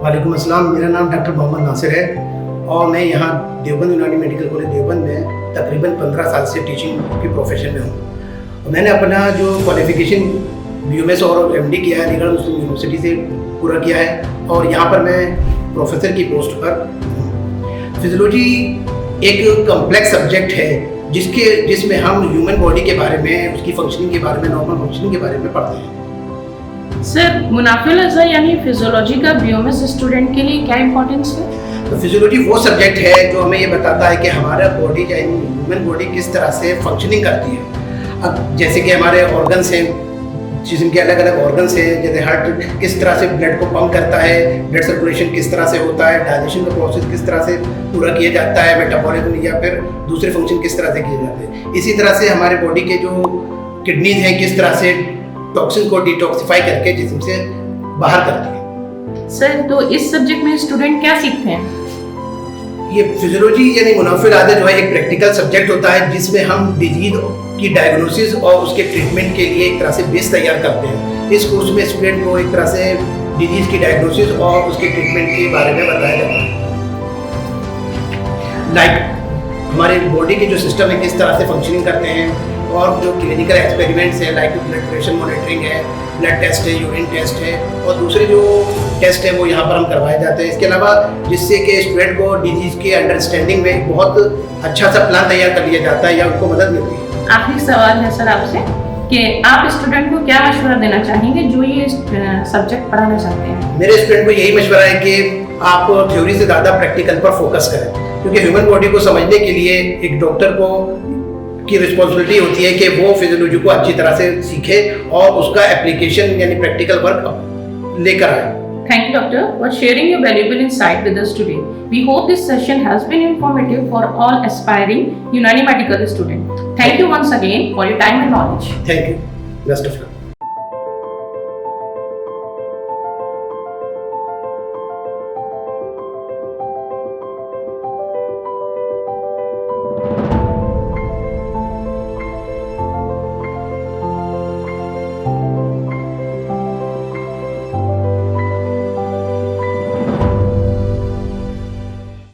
वालेकुम अस्सलाम। मेरा नाम डॉक्टर मोहम्मद नासिर है और मैं यहाँ देवबंद यूनानी मेडिकल कॉलेज देवबंद में तकरीबन 15 साल से टीचिंग के प्रोफेशन में हूँ। मैंने अपना जो क्वालिफिकेशन BMS और MD किया है अलीगढ़ मुस्लिम यूनिवर्सिटी से पूरा किया है और यहाँ पर मैं प्रोफेसर की पोस्ट पर हूँ। फिजियोलॉजी एक कम्प्लेक्स सब्जेक्ट है जिसमें हम ह्यूमन बॉडी के बारे में, उसकी फंक्शनिंग के बारे में, नॉर्मल फंक्शनिंग के बारे में पढ़ते हैं। सर, मुनाफिल अज़हर यानी फिजियोलॉजी का BMS स्टूडेंट के लिए क्या इंपॉर्टेंस है? तो फिजियोलॉजी वो सब्जेक्ट है जो हमें ये बताता है कि हमारा बॉडी यानी ह्यूमन बॉडी किस तरह से फंक्शनिंग करती है। अब जैसे कि हमारे ऑर्गन्स हैं, जिस्म के अलग अलग ऑर्गन्स हैं, जैसे हार्ट किस तरह से ब्लड को पंप करता है, ब्लड सर्कुलेशन किस तरह से होता है, डाइजेशन का प्रोसेस किस तरह से पूरा किया जाता है, मेटाबॉलिज्म या फिर दूसरे फंक्शन किस तरह से किए जाते हैं। इसी तरह से हमारे बॉडी के जो किडनीज हैं किस तरह से टॉक्सिन को डिटॉक्सिफाई करके जिस्म से बाहर करती है। सर, तो इस सब्जेक्ट में स्टूडेंट क्या सीखते हैं? ये फिजियोलॉजी यानी मुनाफिल अज़हर जो है एक प्रैक्टिकल सब्जेक्ट होता है जिसमें हम डिजीज की डायग्नोसिस और उसके ट्रीटमेंट के लिए एक तरह से बेस तैयार करते हैं। इस कोर्स में स्टूडेंट को एक तरह से डिजीज की डायग्नोसिस और उसके ट्रीटमेंट के बारे में बताया जाता है। लाइक हमारे बॉडी के जो सिस्टम है किस तरह से फंक्शनिंग करते हैं और जो क्लिनिकल एक्सपेरिमेंट्स हैं लाइक ब्लड प्रेशर मॉनिटरिंग है, ब्लड टेस्ट है, यूरिन टेस्ट है और दूसरे जो टेस्ट है वो यहाँ पर हम करवाए जाते हैं। इसके अलावा जिससे कि स्टूडेंट को डिजीज़ के अंडरस्टैंडिंग में बहुत अच्छा सा प्लान तैयार कर लिया जाता है या उनको मदद मिलती है। आखिरी सवाल है सर आपसे कि आप स्टूडेंट को क्या मशवरा देना चाहेंगे जो ये सब्जेक्ट पढ़ाना चाहते हैं? मेरे स्टूडेंट को यही मशवरा है कि आप थ्योरी से ज़्यादा प्रैक्टिकल पर फोकस करें, क्योंकि ह्यूमन बॉडी को समझने के लिए एक डॉक्टर को की रिस्पॉन्सिबिलिटी होती है कि वो फिजियोलॉजी को अच्छी तरह से सीखे और उसका एप्लीकेशन यानी प्रैक्टिकल वर्क लेकर आए। Thank you, Doctor, for sharing your valuable insight with us today. We hope this session has been informative for all aspiring Unani medical students. Thank you once again for your time and knowledge. Thank you. Best of luck.